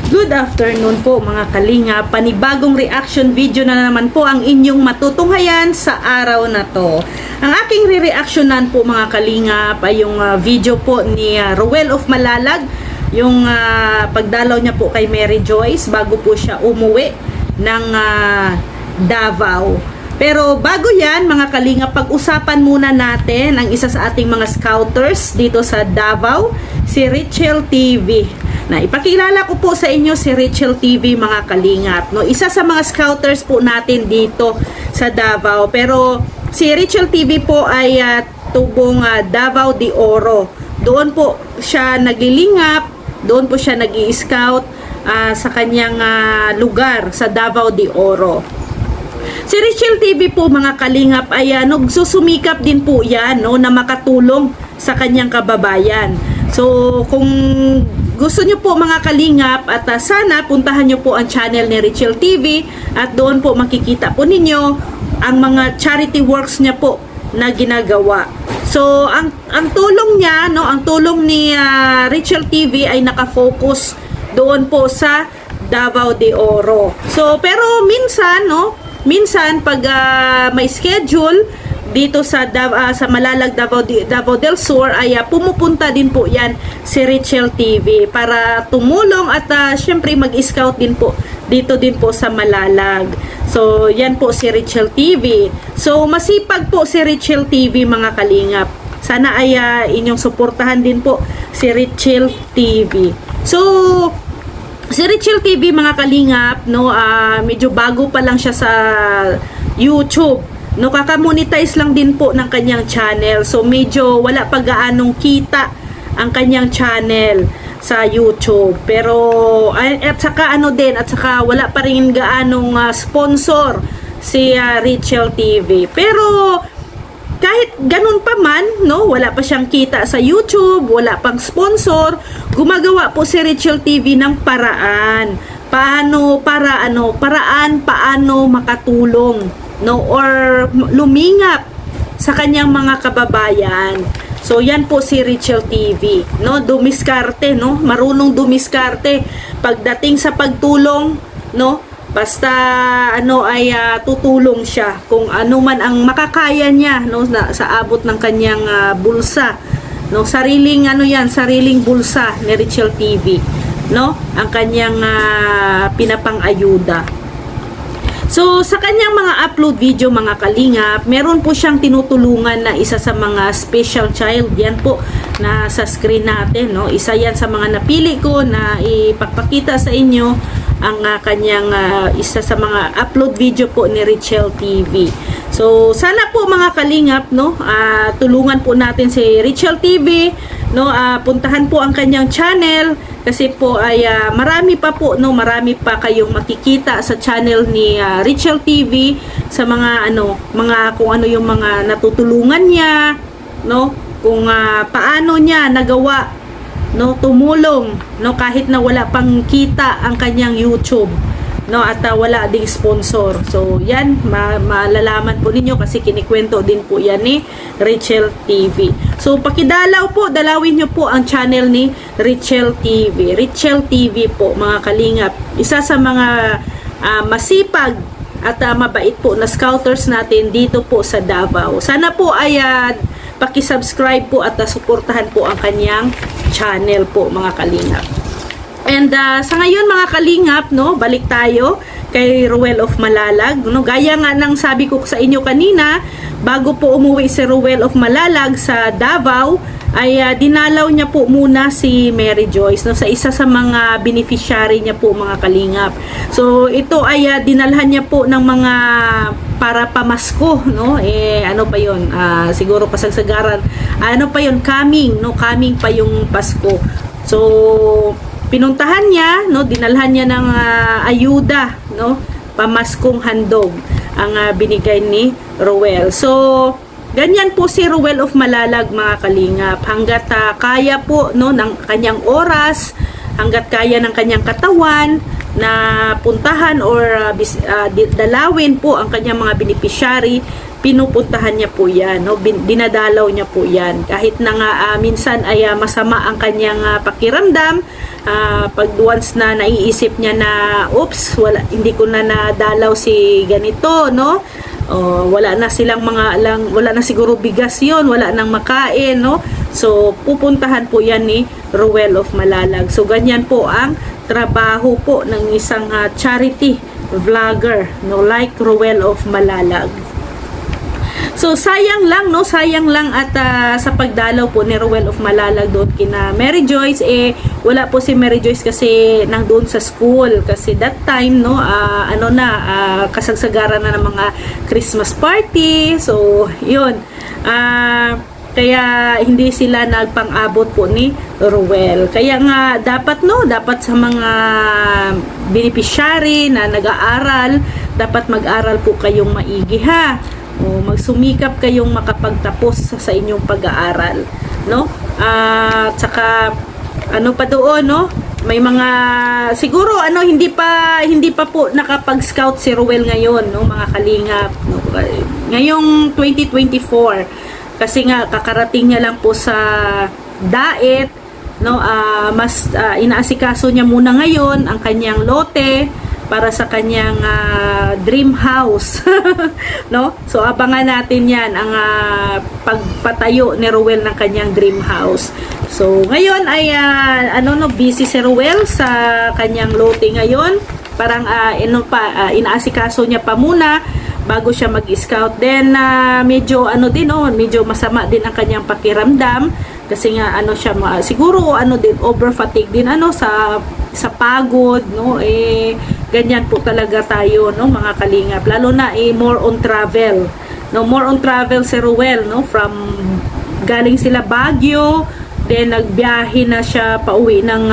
Good afternoon po mga kalinga. Panibagong reaction video na naman po ang inyong matutunghayan sa araw na to. Ang aking re-reactionan po mga kalinga ay yung video po ni Ruel of Malalag. Yung pagdalaw niya po kay Mary Joyce bago po siya umuwi ng Davao. Pero bago yan mga kalinga, pag-usapan muna natin ang isa sa ating mga scouters dito sa Davao, si Richelle TV. Na ipakilala ko po sa inyo si Richelle TV mga kalingap, no? Isa sa mga scouters po natin dito sa Davao. Pero si Richelle TV po ay tubong Davao de Oro. Doon po siya naglilingap, doon po siya nag-i-scout sa kanyang lugar sa Davao de Oro. Si Richelle TV po mga kalingap ay nagsusumikap din po yan, no, na makatulong sa kanyang kababayan. So kung gusto nyo po mga kalingap at sana puntahan nyo po ang channel ni Richelle TV at doon po makikita po ninyo ang mga charity works niya po na ginagawa. So ang tulong niya, no, ang tulong ni Richelle TV ay nakafocus doon po sa Davao de Oro. So pero minsan pag may schedule dito sa Malalag, Davao del Sur ay pumupunta din po yan si Richelle TV para tumulong at syempre mag-scout din po dito din po sa Malalag. So yan po si Richelle TV. So masipag po si Richelle TV mga kalingap. Sana ay inyong suportahan din po si Richelle TV. So si Richelle TV mga kalingap, no, medyo bago pa lang siya sa YouTube. No, kaka-monetize lang din po ng kanyang channel. So medyo wala pa gaanong kita ang kanyang channel sa YouTube. Pero at saka wala pa rin gaanong sponsor si Richelle TV. Pero kahit ganun pa man, no, wala pa siyang kita sa YouTube, wala pang sponsor, gumagawa po si Richelle TV ng paraan. Paano makatulong, no, or lumingap sa kanyang mga kababayan. So yan po si Richelle TV, no, dumiskarte, no, marunong dumiskarte pagdating sa pagtulong, no, basta ay tutulong siya kung ano man ang makakaya niya, no, sa abot ng kanyang bulsa, no, sariling bulsa ni Richelle TV, no, ang kanyang pinapang-ayuda. So, sa kanyang mga upload video mga kalingap, meron po siyang tinutulungan na isa sa mga special child. Yan po na sa screen natin, no? Isa yan sa mga napili ko na ipagpakita sa inyo ang kanyang isa sa mga upload video po ni Richelle TV. So, sana po mga kalingap, no, tulungan po natin si Richelle TV, no, puntahan po ang kanyang channel kasi po ay marami pa kayong makikita sa channel ni Richelle TV sa mga kung ano yung mga natutulungan niya, no, kung paano niya nagawa, no, tumulong, no, kahit na wala pang kita ang kanyang YouTube, no, at wala ding sponsor. So yan, malalaman po ninyo kasi kinikwento din po yan ni Richelle TV. So dalawin nyo po ang channel ni Richelle TV. Richelle TV po mga kalingap, isa sa mga masipag at mabait po na scouters natin dito po sa Davao. Sana po ay paki-subscribe po at suportahan po ang kanyang channel po mga kalingap. And sa ngayon mga kalingap, no, balik tayo kay Ruel of Malalag, no. Gaya nga ng sabi ko sa inyo kanina, bago po umuwi si Ruel of Malalag sa Davao, ay dinalaw niya po muna si Mary Joyce, no, sa isa sa mga beneficiary niya po mga kalingap. So ito ay dinalhan niya po ng mga para pamasko, no, ano pa yon, siguro pasagsagaran, ano pa yon, coming pa yung Pasko. So pinuntahan niya, no, dinalhan niya ng ayuda, no, pamaskong handog ang binigay ni Ruel. So ganyan po si Ruel of Malalag mga kalingap, hanggat kaya po, no, ng kanyang oras, hanggat kaya ng kanyang katawan, na puntahan or dalawin po ang kanyang mga beneficiary, pinupuntahan niya po yan, no? Dinadalaw niya po yan. Kahit na nga minsan ay masama ang kanyang pakiramdam, pag once na naiisip niya na, oops, hindi ko na nadalaw si ganito, no? Wala na silang wala na siguro bigas yon, wala nang makain, no? So, pupuntahan po yan ni Ruel of Malalag. So, ganyan po ang trabaho po ng isang charity vlogger, no? Like Ruel of Malalag. So, sayang lang, no? Sayang lang at sa pagdalaw po ni Ruel of Malalag doon kina Mary Joyce, wala po si Mary Joyce kasi nang doon sa school. Kasi that time, no, kasagsagaran na ng mga Christmas party. So, yun. Kaya hindi sila nagpang-abot po ni Ruel. Kaya nga dapat sa mga beneficiary na nag-aaral, dapat mag-aral po kayong maigi, ha. Magsumikap kayong makapagtapos sa inyong pag-aaral, no? At saka pa doon, no? May mga siguro hindi pa po nakapag-scout si Ruel ngayon, no, mga kalingap, no? Ngayong 2024 kasi nga kakarating niya lang po sa diet, no? Mas inaasikaso niya muna ngayon ang kanyang lote para sa kanyang dream house. No? So abangan natin yan ang pagpatayo ni Ruel ng kanyang dream house. So ngayon ay busy si Ruel sa kanyang lote ngayon. Parang inaasikaso niya pa muna bago siya mag-scout. Then medyo medyo masama din ang kanyang pakiramdam kasi nga siguro over fatigue din sa pagod, no? Ganyan po talaga tayo, no, mga kalingap, lalo na more on travel, no, more on travel si Ruel, no, from galing sila Baguio, then nagbiyahe na siya pauwi ng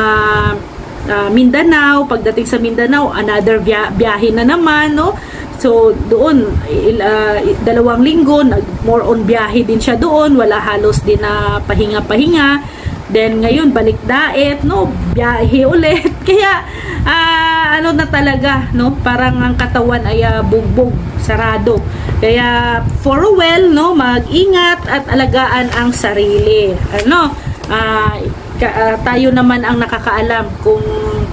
Mindanao. Pagdating sa Mindanao, another biyahe na naman, no. So doon 2 linggo more on biyahe din siya doon, wala halos din na pahinga. Then ngayon balik diet, no, biyahe ulit. Kaya na talaga, no, parang ang katawan ay bugbog, sarado. Kaya for Ruel, no, mag-ingat at alagaan ang sarili. Tayo naman ang nakakaalam kung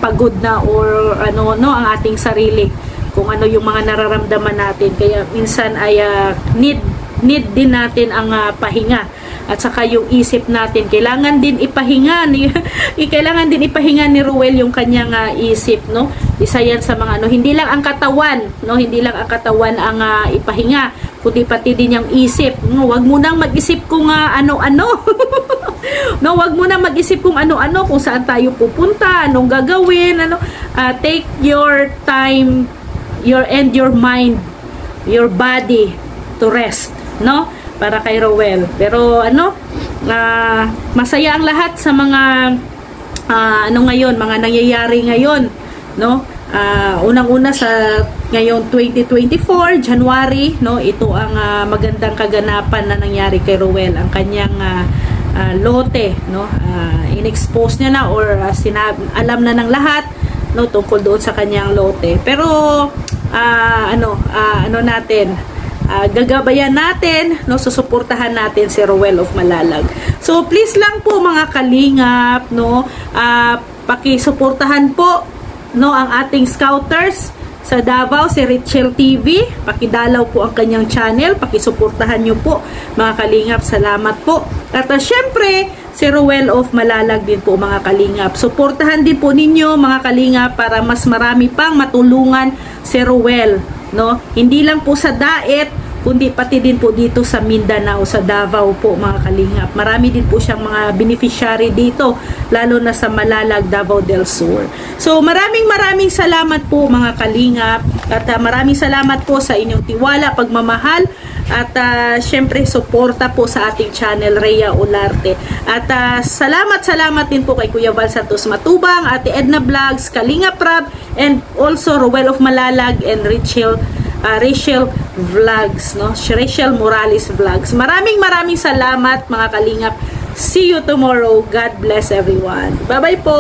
pagod na or ang ating sarili, kung ano yung mga nararamdaman natin. Kaya minsan ay need din natin ang pahinga. At saka yung isip natin, kailangan din ipahinga ni Ruel yung kanyang isip, no? Isa yan sa mga hindi lang ang katawan, no? Hindi lang ang katawan ang ipahinga, kundi pati din yung isip. No? Wag mo nang mag-isip kung ano-ano. No, wag mo nang mag-isip kung ano-ano, kung saan tayo pupunta, anong gagawin, take your time, your mind, your body to rest, no? Para kay Ruel. Pero masaya ang lahat sa mga ngayon, mga nangyayari ngayon, no? Unang-una sa ngayong 2024 January, no, ito ang magandang kaganapan na nangyari kay Ruel, ang kanyang lote, no? In-expose niya na or alam na ng lahat, no, tungkol doon sa kanyang lote. Pero gagabayan natin, no, susuportahan natin si Ruel of Malalag. So please lang po mga kalingap, no, pakisuportahan po, no, ang ating scouters sa Davao, si Richel TV. Pakidalaw po ang kanyang channel, pakisuportahan nyo po mga kalingap. Salamat po. At syempre si Ruel of Malalag din po mga kalingap. Suportahan din po ninyo mga kalingap para mas marami pang matulungan si Ruel, no? Hindi lang po sa diet, kundi pati din po dito sa Mindanao, sa Davao po mga kalingap. Marami din po siyang mga beneficiary dito, lalo na sa Malalag, Davao del Sur. So maraming salamat po mga kalingap, at maraming salamat po sa inyong tiwala, pagmamahal, at syempre suporta po sa ating channel Rhea Olarte. At salamat din po kay Kuya Val Santos Matubang, Ate Edna Vlogs, Kalinga Prab, and also Ruel of Malalag and Rachel Vlogs, no? Rachel Morales Vlogs. Maraming salamat mga kalingap. See you tomorrow. God bless everyone. Bye-bye po.